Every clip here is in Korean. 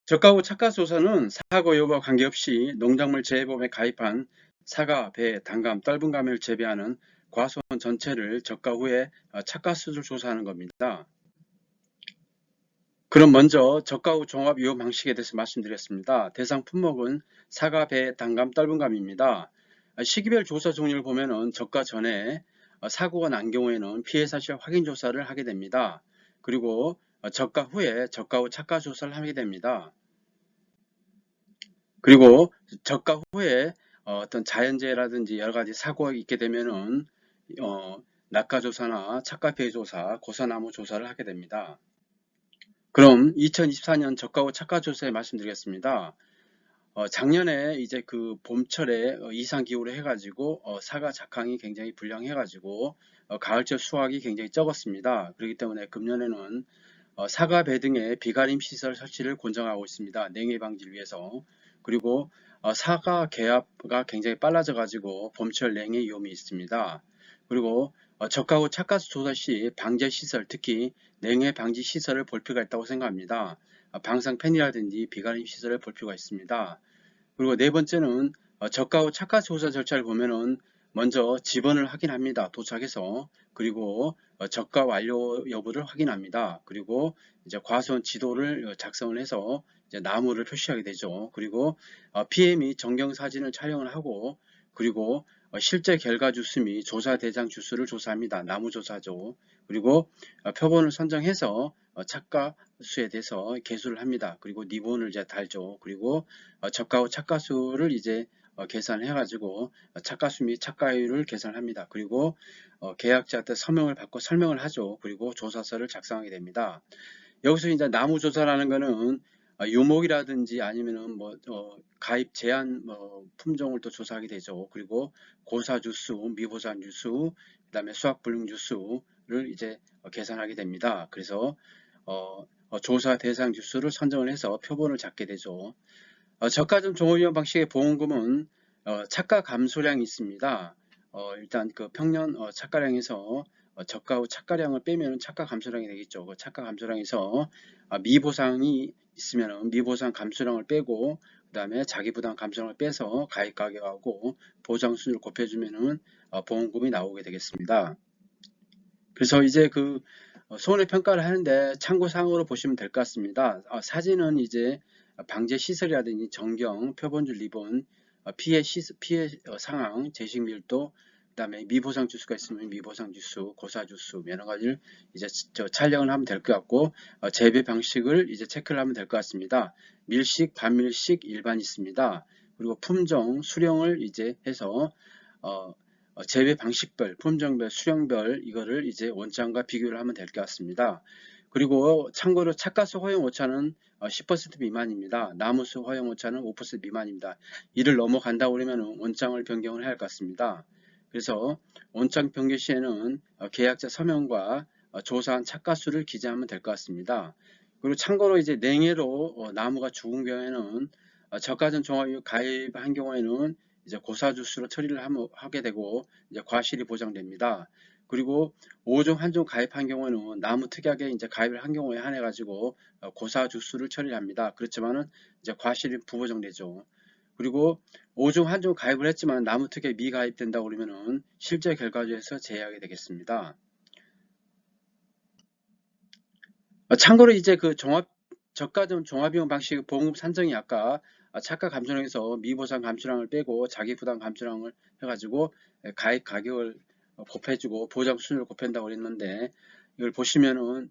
저가구 착가조사는 사고 여부와 관계없이 농작물 재배법에 가입한 사과, 배, 단감, 떫은 감을 재배하는 과수원 전체를 저가 후에 착가수를 조사하는 겁니다. 그럼 먼저 저가 후 종합 이용 방식에 대해서 말씀드렸습니다. 대상 품목은 사과, 배, 단감, 떫은 감입니다. 시기별 조사 종류를 보면은 저가 전에 사고가 난 경우에는 피해 사실 확인 조사를 하게 됩니다. 그리고 저가 후에 저가 후 착가 조사를 하게 됩니다. 그리고 저가 후에 어떤 자연재해라든지 여러 가지 사고가 있게 되면은 낙하조사나 착가피해 조사, 고사나무 조사를 하게 됩니다. 그럼 2024년 저가 후 착가 조사에 말씀드리겠습니다. 작년에 이제 그 봄철에 이상 기후를 해가지고 사과 작황이 굉장히 불량해가지고 가을철 수확이 굉장히 적었습니다. 그렇기 때문에 금년에는 사과 배 등의 비가림 시설 설치를 권장하고 있습니다. 냉해 방지를 위해서. 그리고 사과 개합가 굉장히 빨라져 가지고 봄철 냉해 위험이 있습니다. 그리고 적하고 착가수 조사 시 방제 시설, 특히 냉해 방지 시설을 볼 필요가 있다고 생각합니다. 방사팬이라든지 비가림 시설을 볼 필요가 있습니다. 그리고 네 번째는 저가 후 착가 조사 절차를 보면은 먼저 지번을 확인합니다. 도착해서. 그리고 저가 완료 여부를 확인합니다. 그리고 이제 과수원 지도를 작성을 해서 이제 나무를 표시하게 되죠. 그리고 피해 및 정경 사진을 촬영을 하고, 그리고 실제 결과 주수 및 조사 대상 주수를 조사합니다. 나무 조사죠. 그리고 표본을 선정해서 착가 수에 대해서 계수를 합니다. 그리고 니본을 이제 달죠. 그리고 저가 후 착가수를 이제 계산해 가지고 착가수 및 착가율을 계산합니다. 그리고 계약자한테 서명을 받고 설명을 하죠. 그리고 조사서를 작성하게 됩니다. 여기서 이제 나무 조사라는 거는 유목이라든지 아니면은 뭐 가입 제한 품종을 또 조사하게 되죠. 그리고 고사 주수, 미고사 주수, 그다음에 수확 불능 주수를 이제 계산하게 됩니다. 그래서 조사 대상 주수를 선정을 해서 표본을 잡게 되죠. 저가점 종합위험 방식의 보험금은 착가 감소량이 있습니다. 일단 그 평년 착가량에서 저가 후 착가량을 빼면 착가 감소량이 되겠죠. 그 착가 감소량에서 미보상이 있으면 미보상 감소량을 빼고, 그 다음에 자기부담 감소량을 빼서 가입 가격하고 보장 수준을 곱해주면은 보험금이 나오게 되겠습니다. 그래서 이제 그 손해평가를 하는데 참고사항으로 보시면 될 것 같습니다. 사진은 이제 방제 시설이라든지 전경, 표본줄 리본, 피해 상황, 재식 밀도, 그다음에 미보상 주수가 있으면 미보상 주수, 고사 주수 여러 가지를 이제 촬영을 하면 될 것 같고, 재배 방식을 이제 체크를 하면 될 것 같습니다. 밀식, 반밀식, 일반 있습니다. 그리고 품종, 수령을 이제 해서 재배 방식별, 품종별, 수령별 이거를 이제 원장과 비교를 하면 될 것 같습니다. 그리고 참고로 착가수 허용 오차는 10% 미만입니다. 나무수 허용 오차는 5% 미만입니다. 이를 넘어간다고 그러면 원장을 변경을 해야 할 것 같습니다. 그래서 원장 변경 시에는 계약자 서명과 조사한 착가수를 기재하면 될 것 같습니다. 그리고 참고로 이제 냉해로 나무가 죽은 경우에는 저가전 종합유 가입한 경우에는 이제 고사주수로 처리를 하게 되고 이제 과실이 보장됩니다. 그리고 5종 한종 가입한 경우는 나무 특약에 이제 가입을 한 경우에 한해 가지고 고사주수를 처리를 합니다. 그렇지만은 이제 과실이 부보정되죠. 그리고 5종 한종 가입을 했지만 나무 특약에 미가입된다고 그러면은 실제 결과주에서 제외하게 되겠습니다. 참고로 이제 그 저가점 종합비용 방식 보험금 산정이 아까 착가 감소량에서 미보상 감소량을 빼고 자기 부담 감소량을 해가지고 가입 가격을 곱해주고 보장 수준을 곱한다고 그랬는데, 이걸 보시면은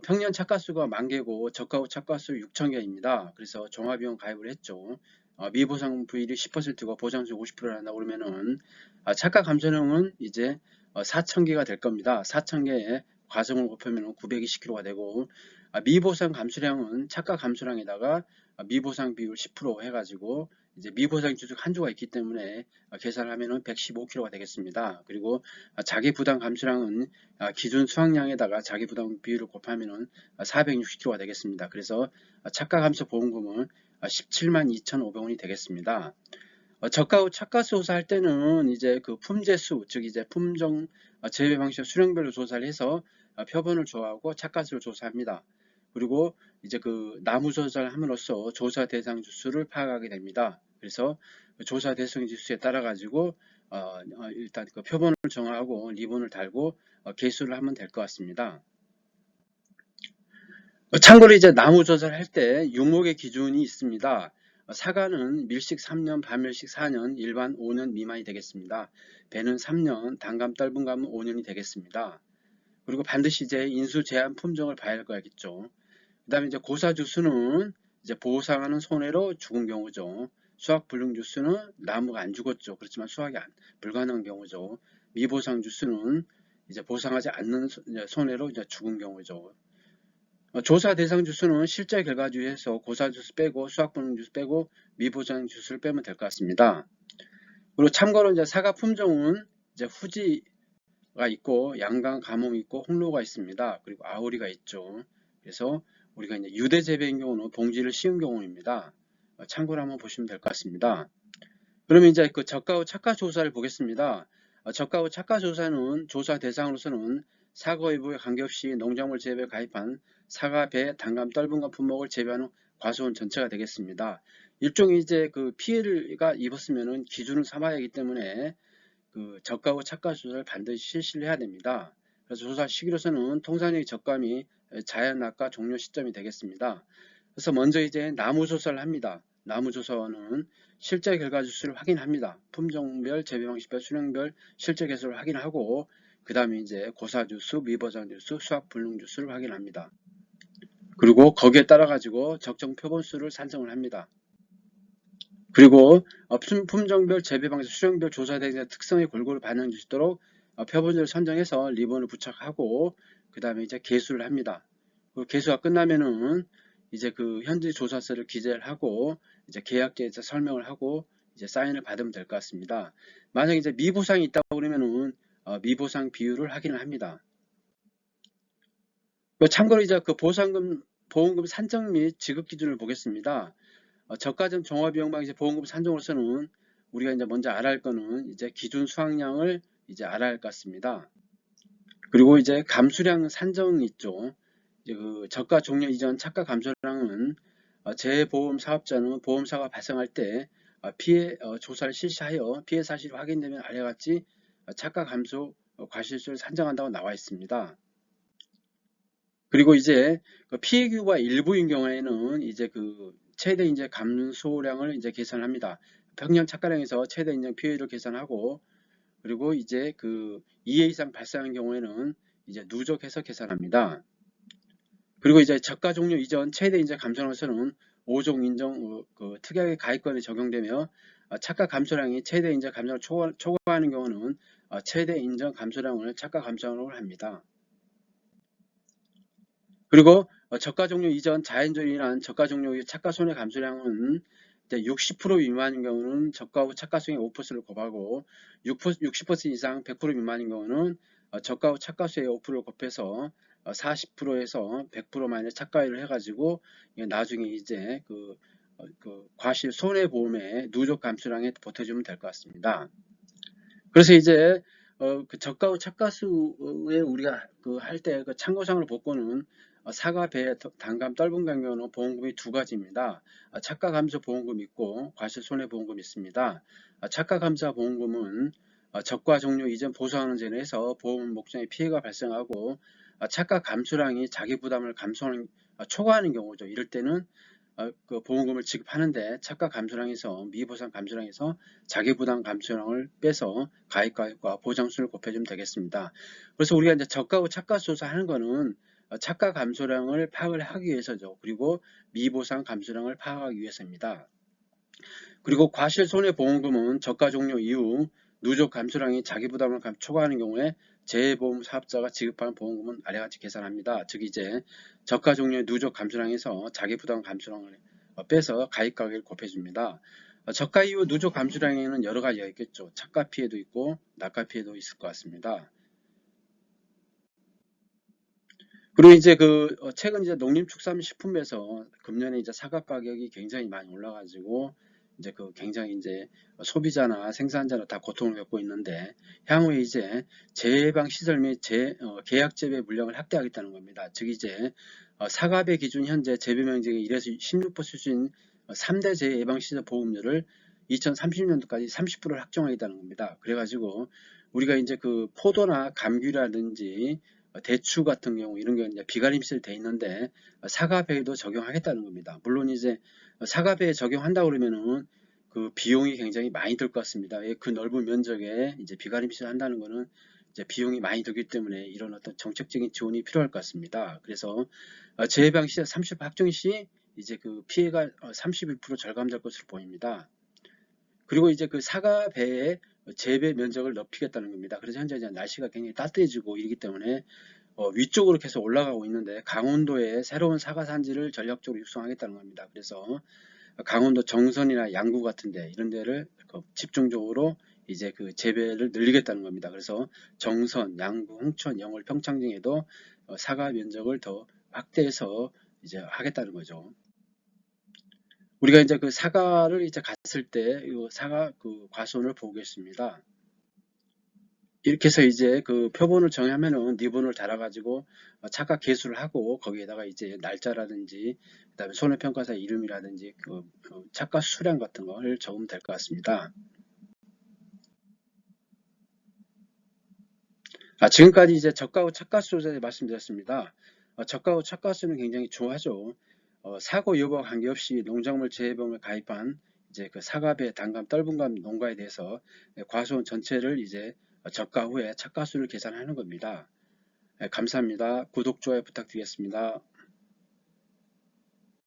평년 착가수가 10,000개고 저가 후 착가수 6,000개입니다. 그래서 종합비용 가입을 했죠. 미보상 부율이 10%고 보장수 50%를 한다고 그러면은 착가 감소량은 이제 4,000개가 될 겁니다. 4,000개에 과정을 곱하면 920kg가 되고, 미보상 감소량은 착가 감소량에다가 미보상 비율 10% 해가지고 이제 미보상 주식 한 주가 있기 때문에 계산을 하면은 115kg가 되겠습니다. 그리고 자기 부담 감소량은 기준 수확량에다가 자기 부담 비율을 곱하면은 460kg가 되겠습니다. 그래서 착가 감소 보험금은 17만 2,500원이 되겠습니다. 저가 후 착가수 조사할 때는 이제 그 품제수, 즉 이제 품종 재배 방식 수령별로 조사를 해서 표본을 조하고 착가수를 조사합니다. 그리고 이제 그 나무 조사를 함으로써 조사 대상 주수를 파악하게 됩니다. 그래서 그 조사 대상 주수에 따라 가지고 일단 그 표본을 정하고 리본을 달고 개수를 하면 될 것 같습니다. 참고로 이제 나무 조사를 할 때 유목의 기준이 있습니다. 사과는 밀식 3년, 반밀식 4년, 일반 5년 미만이 되겠습니다. 배는 3년, 단감, 떫은 감은 5년이 되겠습니다. 그리고 반드시 이제 인수 제한 품종을 봐야 할 거겠죠. 그 다음에 이제 고사 주수는 이제 보상하는 손해로 죽은 경우죠. 수확 불능 주수는 나무가 안 죽었죠. 그렇지만 수확이 불가능한 경우죠. 미보상 주수는 이제 보상하지 않는 손해로 이제 죽은 경우죠. 조사 대상 주수는 실제 결과 주에서 고사 주수 빼고 수확 불능 주수 빼고 미보상 주수를 빼면 될 것 같습니다. 그리고 참고로 이제 사과 품종은 이제 후지가 있고 양강, 가뭄이 있고 홍로가 있습니다. 그리고 아오리가 있죠. 그래서 우리가 이제 유대 재배인 경우는 봉지를 씌운 경우입니다. 참고로 한번 보시면 될 것 같습니다. 그러면 이제 그 저가 후 착화 조사를 보겠습니다. 저가 후 착화 조사는 조사 대상으로서는 사과 일부에 관계없이 농작물 재배에 가입한 사과, 배, 단감, 떫은 감 품목을 재배하는 과수원 전체가 되겠습니다. 일종의 이제 그 피해가 입었으면은 기준을 삼아야 하기 때문에 그 저가 후 착화 조사를 반드시 실시를 해야 됩니다. 그래서 조사 시기로서는 통상적인 적감이 자연 낙과 종료 시점이 되겠습니다. 그래서 먼저 이제 나무 조사를 합니다. 나무 조사는 실제 결과 주수를 확인합니다. 품종별, 재배 방식별, 수령별 실제 개수를 확인하고 그 다음에 이제 고사 주수, 미보상 주수, 수확 불능 주수를 확인합니다. 그리고 거기에 따라 가지고 적정 표본수를 산정을 합니다. 그리고 품종별, 재배 방식, 수령별 조사 대상의 특성에 골고루 반영될 수 있도록 표본수를 선정해서 리본을 부착하고 그 다음에 이제 개수를 합니다. 그 개수가 끝나면은 이제 그 현지 조사서를 기재를 하고 이제 계약제에서 설명을 하고 이제 사인을 받으면 될 것 같습니다. 만약에 이제 미보상이 있다고 그러면은 미보상 비율을 확인을 합니다. 참고로 이제 그 보험금 산정 및 지급 기준을 보겠습니다. 저가점 종합비용방 이제 보험금 산정으로서는 우리가 이제 먼저 알아야 할 거는 이제 기준 수확량을 이제 알아야 할 것 같습니다. 그리고 이제 감수량 산정이 있죠. 이제 그 저가 종료 이전 착가 감소량은 재보험 사업자는 보험사가 발생할 때 피해 조사를 실시하여 피해 사실이 확인되면 아래 같이 착가 감소 과실수를 산정한다고 나와 있습니다. 그리고 이제 그 피해 규모가 일부인 경우에는 이제 그 최대 인정 감소량을 이제 계산합니다. 평년 착가량에서 최대 인정 피해를 계산하고 그리고 이제 그 2회 이상 발생한 경우에는 이제 누적해서 계산합니다. 그리고 이제 저가 종료 이전 최대 인정 감소량에서는 5종 인정 그 특약의 가입권이 적용되며 착가 감소량이 최대 인정 감소량을 초과하는 경우는 최대 인정 감소량을 착가 감소량으로 합니다. 그리고 저가 종료 이전 자연적으로 인한 저가 종료 이후 착가 손해 감소량은 이제 60% 미만인 경우는 저가 후 착가수의 5%를 곱하고 60% 이상 100% 미만인 경우는 저가 후 착가수의 5%를 곱해서 40%에서 100% 마이너스 착가율을 해가지고 나중에 이제 그 과실 손해보험의 누적 감소량에 보태주면 될 것 같습니다. 그래서 이제 그 저가 후 착가수에 우리가 그 할 때 그 참고사항을 보고는 사과, 배, 단감, 떫은 감 경우는 보험금이 두 가지입니다. 착가 감소 보험금 있고 과실 손해 보험금 있습니다. 착가 감소 보험금은 적과 종료 이전 보상하는 제도에서 보험 목적의 피해가 발생하고 착가 감소량이 자기 부담을 초과하는 경우죠. 이럴 때는 그 보험금을 지급하는데 착가 감소량에서 미보상 감소량에서 자기부담 감소량을 빼서 가입가액과 보장수를 곱해주면 되겠습니다. 그래서 우리가 이제 저가 후 착가 조사하는 거는 착가 감소량을 파악을 하기 위해서죠. 그리고 미보상 감소량을 파악하기 위해서입니다. 그리고 과실손해보험금은 저가 종료 이후 누적 감소량이 자기부담을 초과하는 경우에 재보험 사업자가 지급하는 보험금은 아래 같이 계산합니다. 즉 이제 저가 종료의 누적 감소량에서 자기부담 감소량을 빼서 가입가격을 곱해줍니다. 저가 이후 누적 감소량에는 여러 가지가 있겠죠. 착가 피해도 있고 낙가 피해도 있을 것 같습니다. 그리고 이제 최근 이제 농림축산식품에서 금년에 이제 사과 가격이 굉장히 많이 올라가지고 이제 굉장히 이제 소비자나 생산자나 다 고통을 겪고 있는데 향후에 이제 재해방 시설 및 계약 재배 물량을 확대하겠다는 겁니다. 즉 이제 사과배 기준 현재 재배 면적의 1에서 16% 수준 3대 재해 예방 시설 보험료를 2030년도까지 30%를 확정하겠다는 겁니다. 그래가지고 우리가 이제 그 포도나 감귤이라든지 대추 같은 경우 이런 게 이제 비가림실 돼 있는데 사과배에도 적용하겠다는 겁니다. 물론 이제 사과배에 적용한다 그러면은 그 비용이 굉장히 많이 들 것 같습니다. 그 넓은 면적에 이제 비가림실 한다는 거는 이제 비용이 많이 들기 때문에 이런 어떤 정책적인 지원이 필요할 것 같습니다. 그래서 재해방 시설 30% 확정 시 이제 그 피해가 31% 절감될 것으로 보입니다. 그리고 이제 그 사과 배의 재배 면적을 넓히겠다는 겁니다. 그래서 현재 이제 날씨가 굉장히 따뜻해지고 이기 때문에 위쪽으로 계속 올라가고 있는데 강원도에 새로운 사과 산지를 전략적으로 육성하겠다는 겁니다. 그래서 강원도 정선이나 양구 같은데 이런 데를 집중적으로 이제 그 재배를 늘리겠다는 겁니다. 그래서 정선, 양구, 홍천, 영월, 평창 등에도 사과 면적을 더 확대해서 이제 하겠다는 거죠. 우리가 이제 그 사과를 이제 갔을 때 이 사과 그 과수원을 보겠습니다. 이렇게 해서 이제 그 표본을 정하면은 니본을 달아가지고 착각 계수를 하고 거기에다가 이제 날짜라든지 그다음에 손해평가사 이름이라든지 그 착각 수량 같은 걸 적으면 될 것 같습니다. 지금까지 이제 저가 후 착가수에 대해 말씀드렸습니다. 저가 후 착가수는 굉장히 좋아하죠. 사고 여부와 관계없이 농작물 재해보험을 가입한 이제 그 사과배, 단감, 떫은감 농가에 대해서 과수원 전체를 이제 저가 후에 착가수를 계산하는 겁니다. 감사합니다. 구독, 좋아요 부탁드리겠습니다.